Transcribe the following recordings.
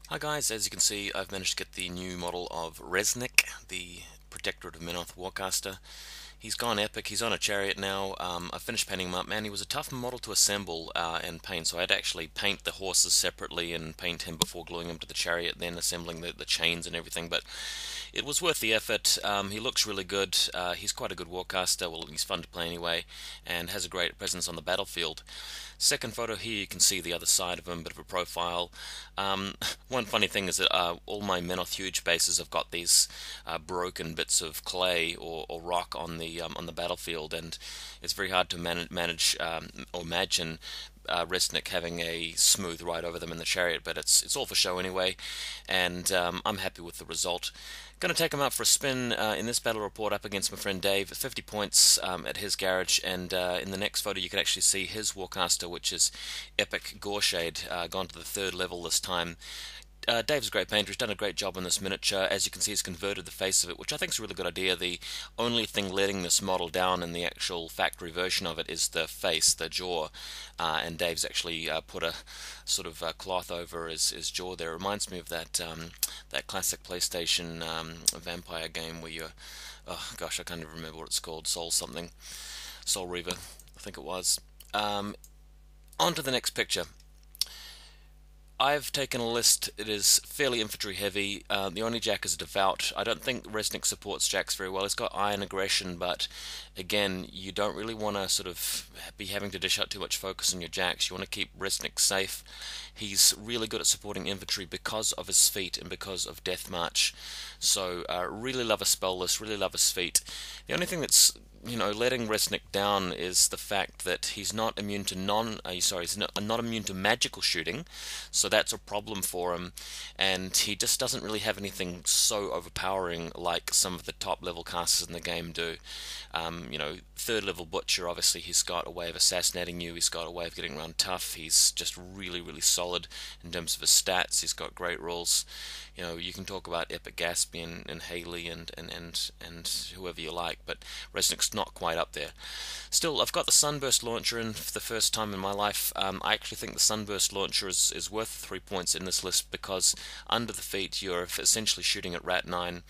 Hi guys, as you can see I've managed to get the new model of Reznik, the Protectorate of Menoth Warcaster. He's gone epic, he's on a chariot now. I finished painting him up. Man, he was a tough model to assemble and paint, so I had to actually paint the horses separately and paint him before gluing him to the chariot, then assembling the chains and everything, but it was worth the effort. He looks really good. He's quite a good warcaster, well he's fun to play anyway, and has a great presence on the battlefield. Second photo here, you can see the other side of him, bit of a profile. One funny thing is that all my Menoth huge bases have got these broken bits of clay or rock on the battlefield, and it's very hard to manage or imagine Reznik having a smooth ride over them in the chariot, but it's all for show anyway, and I'm happy with the result. Going to take him out for a spin in this battle report up against my friend Dave. 50 points at his garage, and in the next photo you can actually see his Warcaster, which is epic Goreshade, gone to the third level this time. Dave's a great painter. He's done a great job on this miniature. As you can see, he's converted the face of it, which I think is a really good idea. The only thing letting this model down in the actual factory version of it is the face, the jaw, and Dave's actually put a sort of cloth over his jaw there. It reminds me of that classic PlayStation vampire game where you're, oh gosh, I can't even remember what it's called, Soul something, Soul Reaver, I think it was. On to the next picture. I've taken a list. It is fairly infantry heavy. The only Jack is a devout. I don't think Reznik supports Jacks very well. He's got iron aggression, but again, you don't really want to sort of be having to dish out too much focus on your Jacks. You want to keep Reznik safe. He's really good at supporting infantry because of his feet and because of Death March. So really love a spell list, really love his feet. The only thing that's letting Reznik down is the fact that he's not immune to he's not immune to magical shooting, so that's a problem for him, and he just doesn't really have anything so overpowering like some of the top level casters in the game do. Third level Butcher, obviously he's got a way of assassinating you, he's got a way of getting around tough, he's just really, really solid in terms of his stats, he's got great rules. You can talk about Epic Gatsby and Haley and whoever you like, but Reznik's not quite up there. Still, I've got the Sunburst launcher in for the first time in my life. I actually think the Sunburst launcher is worth 3 points in this list because under the feet you're essentially shooting at Rat 9,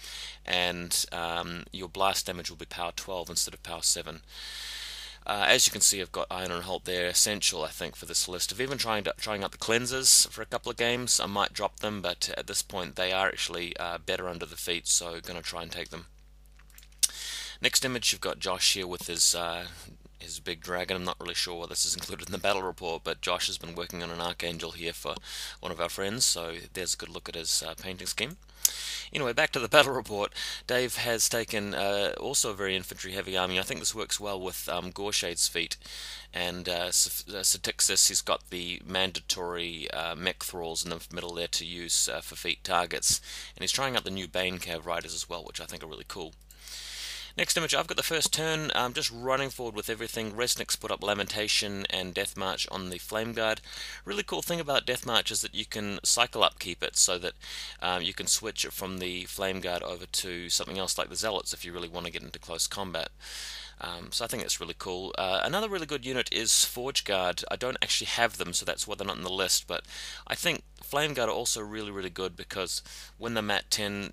and your blast damage will be power 12 instead of power 7. As you can see, I've got Iron and Halt there, essential I think for this list. I've even trying out the cleansers for a couple of games. I might drop them, but at this point they are actually better under the feet, so I'm going to try and take them. Next image, you've got Josh here with his big dragon. I'm not really sure what this is included in the battle report, but Josh has been working on an Archangel here for one of our friends, so there's a good look at his painting scheme. Anyway, back to the battle report. Dave has taken also a very infantry heavy army. I think this works well with Goreshade's feet, and Satixis, he's got the mandatory mech thralls in the middle there to use for feet targets, and he's trying out the new Bane Cav riders as well, which I think are really cool. Next image, I've got the first turn, just running forward with everything. Reznik's put up Lamentation and Death March on the Flame Guard. Really cool thing about Death March is that you can cycle upkeep it so that you can switch it from the Flame Guard over to something else like the Zealots if you really want to get into close combat. So I think that's really cool. Another really good unit is Forge Guard. I don't actually have them, so that's why they're not on the list, but I think Flame Guard are also really, really good because when they're mat 10,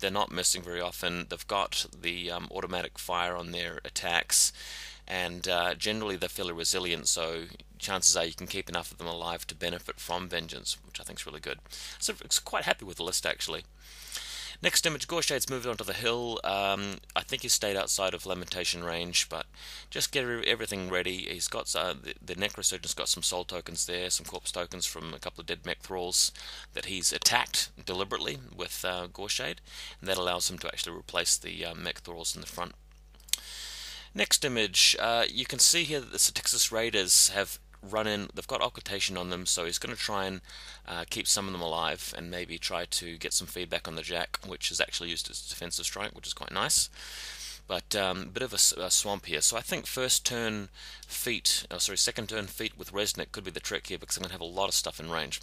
they're not missing very often. They've got the automatic fire on their attacks, and generally they're fairly resilient, so chances are you can keep enough of them alive to benefit from Vengeance, which I think is really good. So I'm quite happy with the list, actually. Next image, Goreshade's moved onto the hill. I think he's stayed outside of Lamentation range, but just get everything ready. He's got the Necrosurgeon's got some soul tokens there, some corpse tokens from a couple of dead mech thralls that he's attacked deliberately with Goreshade, and that allows him to actually replace the mech thralls in the front. Next image, you can see here that the Satixis Raiders have run in, they've got occultation on them, so he's going to try and keep some of them alive and maybe try to get some feedback on the Jack, which is actually used as defensive strike, which is quite nice. But a bit of a swamp here, so I think second turn feet with Reznik could be the trick here because I'm going to have a lot of stuff in range.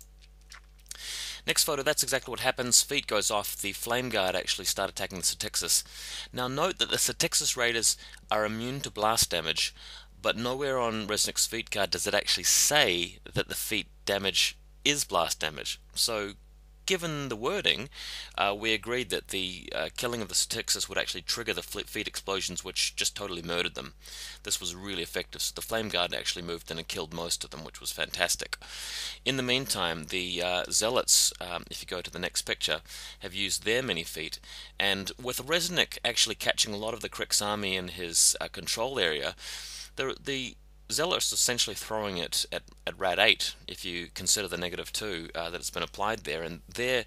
Next photo, that's exactly what happens. Feet goes off, the Flame Guard actually start attacking the Satixis. Now note that the Satixis Raiders are immune to blast damage, but nowhere on Reznik's feet card does it actually say that the feet damage is blast damage. So given the wording, we agreed that the killing of the Styxus would actually trigger the feet explosions, which just totally murdered them. This was really effective, so the Flame Guard actually moved in and killed most of them, which was fantastic. In the meantime, the Zealots, if you go to the next picture, have used their mini feet, and with Reznik actually catching a lot of the Cryx army in his control area, the Zealots essentially throwing it at Rad 8, if you consider the -2 that has been applied there, and their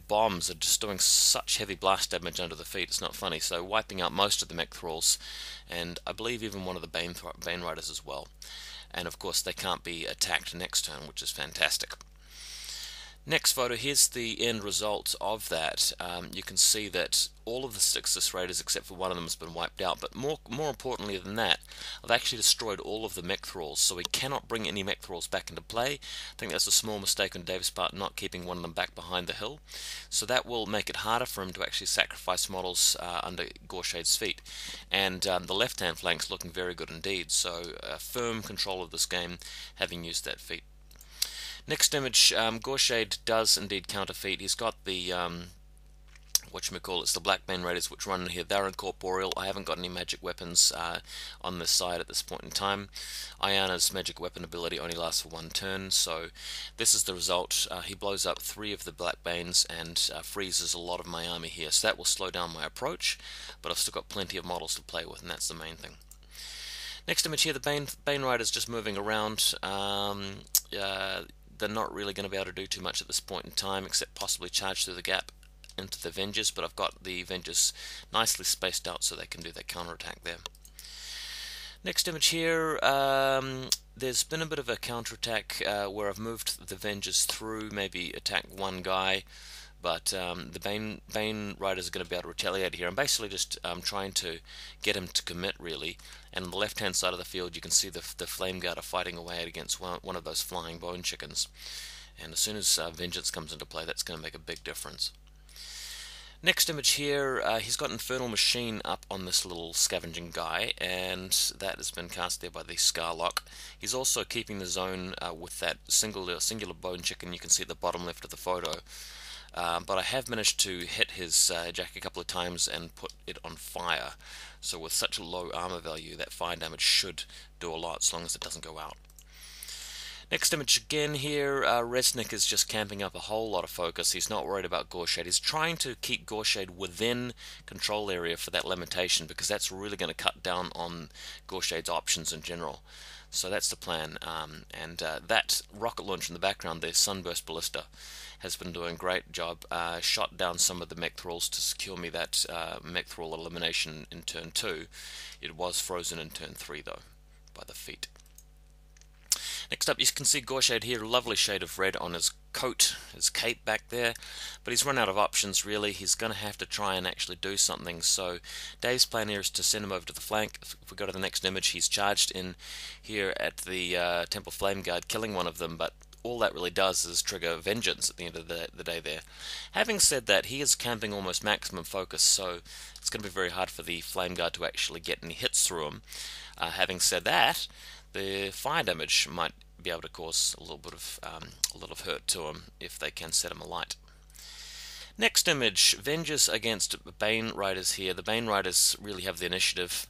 bombs are just doing such heavy blast damage under the feet, it's not funny, so wiping out most of the mech thralls, and I believe even one of the Bane Riders as well. And of course they can't be attacked next turn, which is fantastic. Next photo, here's the end result of that. You can see that all of the Styxus Raiders except for one of them has been wiped out, but more importantly than that, I've actually destroyed all of the mech thralls, so we cannot bring any mech thralls back into play. I think that's a small mistake on Dave's part, not keeping one of them back behind the hill, so that will make it harder for him to actually sacrifice models under Goreshade's feet. And the left hand flank's looking very good indeed, so firm control of this game having used that feat. Next image, Goreshade does indeed counterfeit. He's got the it's the Black Bane Raiders which run in here. They're incorporeal. I haven't got any magic weapons on this side at this point in time. Ayana's magic weapon ability only lasts for 1 turn, so this is the result. He blows up 3 of the Black Banes and freezes a lot of my army here, so that will slow down my approach, but I've still got plenty of models to play with, and that's the main thing. Next image here, the Bane Riders just moving around. They're not really going to be able to do too much at this point in time, except possibly charge through the gap into the Avengers, but I've got the Avengers nicely spaced out so they can do that counterattack there. Next image here, there's been a bit of a counterattack where I've moved the Avengers through, maybe attack one guy, but the Bane Riders are going to be able to retaliate here. I'm basically just trying to get him to commit, really. And on the left hand side of the field you can see the Flame Guard are fighting away against one of those flying bone chickens. And as soon as Vengeance comes into play, that's going to make a big difference. Next image here, he's got Infernal Machine up on this little scavenging guy, and that has been cast there by the Scarlock. He's also keeping the zone with that singular bone chicken you can see at the bottom left of the photo. But I have managed to hit his jack a couple of times and put it on fire. So with such a low armor value, that fire damage should do a lot as long as it doesn't go out. Next image again here, Reznik is just camping up a whole lot of focus. He's not worried about Goreshade. He's trying to keep Goreshade within control area for that limitation, because that's really going to cut down on Goreshade's options in general. So that's the plan. That rocket launch in the background there, Sunburst Ballista, has been doing a great job. Shot down some of the mech thralls to secure me that mech thrall elimination in turn 2. It was frozen in turn 3 though, by the feet. Next up, you can see Goreshade here, a lovely shade of red on his coat, his cape back there, but he's run out of options really. He's going to have to try and actually do something, so Dave's plan here is to send him over to the flank. If we go to the next image, he's charged in here at the Temple Flame Guard, killing one of them, but all that really does is trigger Vengeance at the end of the day there. Having said that, he is camping almost maximum focus, so it's going to be very hard for the Flame Guard to actually get any hits through him. Having said that, the fire damage might be able to cause a little bit of hurt to him if they can set him alight. Next image, Vengers against Bane Riders here. The Bane Riders really have the initiative,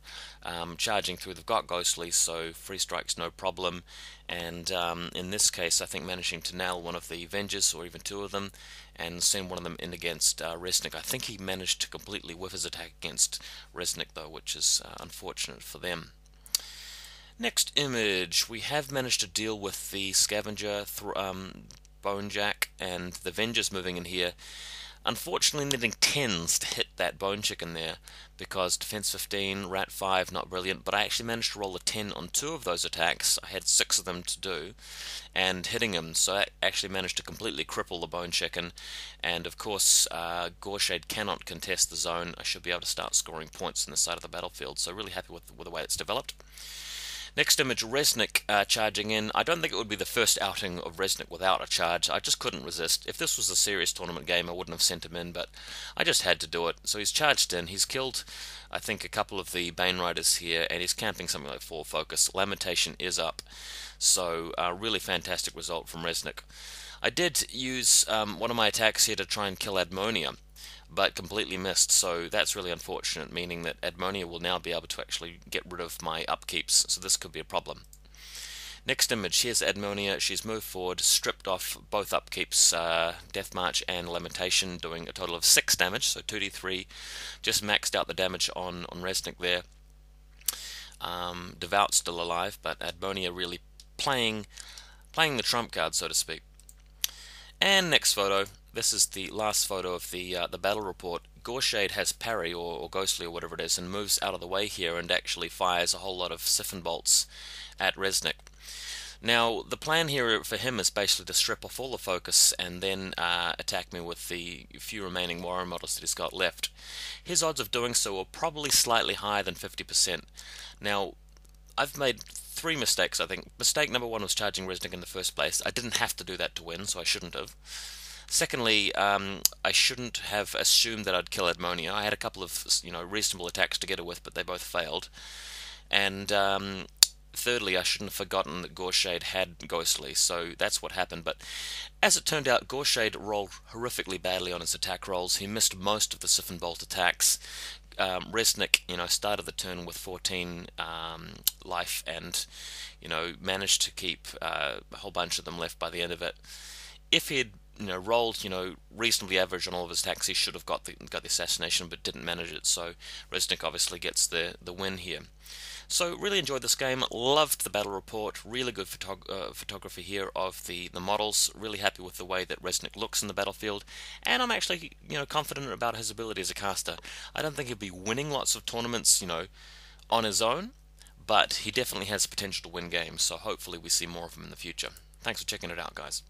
charging through. They've got Ghostly, so free strike's no problem, and in this case I think managing to nail one of the Vengers, or even 2 of them, and send one of them in against Reznik. I think he managed to completely whiff his attack against Reznik though, which is unfortunate for them. Next image, we have managed to deal with the Scavenger, Bonejack, and the Vengers moving in here. Unfortunately needing 10s to hit that Bone Chicken there, because Defense 15, Rat 5, not brilliant, but I actually managed to roll a 10 on 2 of those attacks. I had 6 of them to do, and hitting him, so I actually managed to completely cripple the Bone Chicken, and of course Goreshade cannot contest the zone. I should be able to start scoring points on this side of the battlefield, so really happy with the way it's developed. Next image, Reznik charging in. I don't think it would be the first outing of Reznik without a charge. I just couldn't resist. If this was a serious tournament game, I wouldn't have sent him in, but I just had to do it. So he's charged in. He's killed, I think, a couple of the Bane Riders here, and he's camping something like 4 focus. Lamentation is up. So, really fantastic result from Reznik. I did use one of my attacks here to try and kill Admonia, but completely missed, so that's really unfortunate, meaning that Admonia will now be able to actually get rid of my upkeeps, so this could be a problem. Next image, here's Admonia. She's moved forward, stripped off both upkeeps, Death March and Lamentation, doing a total of 6 damage, so 2d3. Just maxed out the damage on Reznik there. Devout still alive, but Admonia really playing the trump card, so to speak. And next photo, this is the last photo of the battle report. Goreshade has parry, or ghostly, or whatever it is, and moves out of the way here and actually fires a whole lot of siphon bolts at Reznik. Now, the plan here for him is basically to strip off all the focus and then attack me with the few remaining warrior models that he's got left. His odds of doing so are probably slightly higher than 50%. Now, I've made 3 mistakes, I think. Mistake number 1 was charging Reznik in the first place. I didn't have to do that to win, so I shouldn't have. Secondly, I shouldn't have assumed that I'd kill Admonia. I had a couple of reasonable attacks to get her with, but they both failed. And thirdly, I shouldn't have forgotten that Goreshade had Ghostly, so that's what happened. But as it turned out, Goreshade rolled horrifically badly on his attack rolls. He missed most of the Siphon Bolt attacks. Reznik, started the turn with 14 life and, managed to keep a whole bunch of them left by the end of it. If he'd rolled reasonably average on all of his attacks, he should have got the assassination, but didn't manage it. So Reznik obviously gets the win here. So really enjoyed this game, loved the battle report, really good photography here of the models, really happy with the way that Reznik looks in the battlefield, and I'm actually confident about his ability as a caster. I don't think he'll be winning lots of tournaments on his own, but he definitely has potential to win games, so hopefully we see more of him in the future. Thanks for checking it out, guys.